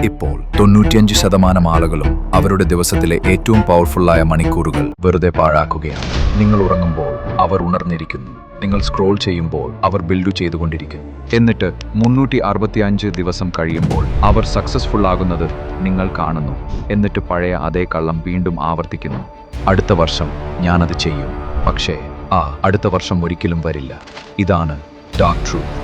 ഇപ്പോൾ 95% ആളുകളും അവരുടെ ദിവസത്തിലെ ഏറ്റവും പവർഫുള്ളായ മണിക്കൂറുകൾ വെറുതെ പാഴാക്കുകയാണ്. നിങ്ങൾ ഉറങ്ങുമ്പോൾ അവർ ഉണർന്നിരിക്കുന്നു. നിങ്ങൾ സ്ക്രോൾ ചെയ്യുമ്പോൾ അവർ ബിൽഡ് ചെയ്തുകൊണ്ടിരിക്കുന്നു. എന്നിട്ട് 365 ദിവസം കഴിയുമ്പോൾ അവർ സക്സസ്ഫുൾ ആകുന്നത് നിങ്ങൾ കാണുന്നു. എന്നിട്ട് പഴയ അതേ കള്ളം വീണ്ടും ആവർത്തിക്കുന്നു. അടുത്ത വർഷം ഞാനത് ചെയ്യും, പക്ഷേ അടുത്ത വർഷം ഒരിക്കലും വരില്ല. ഇതാണ് ഡാർക്ക് ട്രൂത്ത്.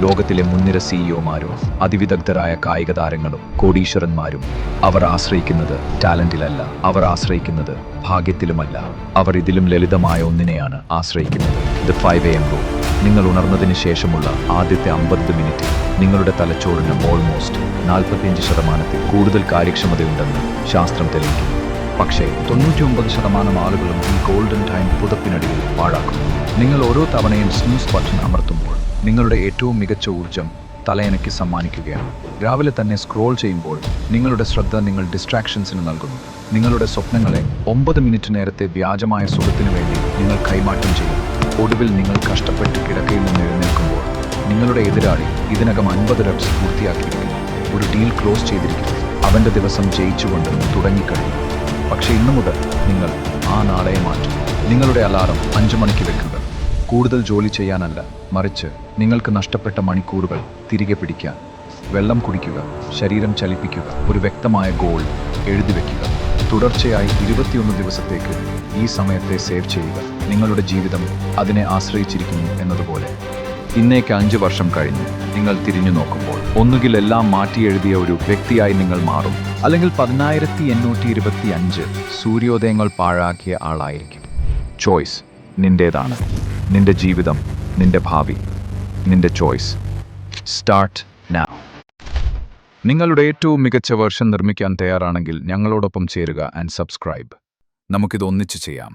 ലോകത്തിലെ മുൻനിര സിഇഒമാരും അതിവിദഗ്ധരായ കായിക താരങ്ങളും കോടീശ്വരന്മാരും അവർ ആശ്രയിക്കുന്നത് ടാലന്റിലല്ല, അവർ ആശ്രയിക്കുന്നത് ഭാഗ്യത്തിലുമല്ല. അവർ ഇതിലും ലളിതമായ ഒന്നിനെയാണ് ആശ്രയിക്കുന്നത്: ദ 5 AM റൂൾ. നിങ്ങൾ ഉണർന്നതിന് ശേഷമുള്ള ആദ്യത്തെ 50 മിനിറ്റ് നിങ്ങളുടെ തലച്ചോറിന് ഓൾമോസ്റ്റ് 45% കൂടുതൽ കാര്യക്ഷമതയുണ്ടെന്ന് ശാസ്ത്രം തെളിയിക്കുന്നു. പക്ഷേ 99% ആളുകളും ഈ ഗോൾഡൻ ടൈം പുതപ്പിനടിയിൽ പാഴാക്കുന്നു. നിങ്ങൾ ഓരോ തവണയും സ്നൂസ് ബട്ടൺ അമർത്തുമ്പോൾ നിങ്ങളുടെ ഏറ്റവും മികച്ച ഊർജം തലയണയ്ക്ക് സമ്മാനിക്കുകയാണ്. രാവിലെ തന്നെ സ്ക്രോൾ ചെയ്യുമ്പോൾ നിങ്ങളുടെ ശ്രദ്ധ നിങ്ങൾ ഡിസ്ട്രാക്ഷൻസിന് നൽകുന്നു. നിങ്ങളുടെ സ്വപ്നങ്ങളെ 9 മിനിറ്റ് നേരത്തെ വ്യാജമായ സുഖത്തിനു വേണ്ടി നിങ്ങൾ കൈമാറ്റം ചെയ്യുന്നു. ഒടുവിൽ നിങ്ങൾ കഷ്ടപ്പെട്ട് കിടക്കയിൽ നിന്ന് എഴുന്നേൽക്കുമ്പോൾ നിങ്ങളുടെ എതിരാളി ഇതിനകം 50 റെപ്സ് പൂർത്തിയാക്കിയിരിക്കുന്നു, ഒരു ഡീൽ ക്ലോസ് ചെയ്തിരിക്കുന്നു, അവൻ്റെ ദിവസം ജയിച്ചുകൊണ്ട് തുടങ്ങിക്കഴിഞ്ഞു. പക്ഷേ ഇന്നു മുതൽ നിങ്ങൾ ആ നാളെ മാറ്റും. നിങ്ങളുടെ അലാറം 5 മണിക്ക് വെക്കുക. കൂടുതൽ ജോലി ചെയ്യാനല്ല, മറിച്ച് നിങ്ങൾക്ക് നഷ്ടപ്പെട്ട മണിക്കൂറുകൾ തിരികെ പിടിക്കാൻ. വെള്ളം കുടിക്കുക, ശരീരം ചലിപ്പിക്കുക, ഒരു വ്യക്തമായ ഗോൾ എഴുതി വയ്ക്കുക. തുടർച്ചയായി 21 ദിവസത്തേക്ക് ഈ സമയത്തെ സേവ് ചെയ്യുക. നിങ്ങളുടെ ജീവിതം അതിനെ ആശ്രയിച്ചിരിക്കുന്നു എന്നതുപോലെ. ഇന്നേക്ക് 5 വർഷം കഴിഞ്ഞ് നിങ്ങൾ തിരിഞ്ഞു നോക്കുമ്പോൾ ഒന്നുകിൽ എല്ലാം മാറ്റി എഴുതിയ ഒരു വ്യക്തിയായി നിങ്ങൾ മാറും, അല്ലെങ്കിൽ 10825 സൂര്യോദയങ്ങൾ പാഴാക്കിയ ആളായിരിക്കും. ചോയ്സ് നിന്റേതാണ്. നിന്റെ ജീവിതം, നിന്റെ ഭാവി, നിന്റെ ചോയ്സ്. Start now. നിങ്ങളുടെ ഏറ്റവും മികച്ച വേർഷൻ നിർമ്മിക്കാൻ തയ്യാറാണെങ്കിൽ ഞങ്ങളോടൊപ്പം ചേരുക ആൻഡ് സബ്സ്ക്രൈബ്. നമുക്കിത് ഒന്നിച്ചു ചെയ്യാം.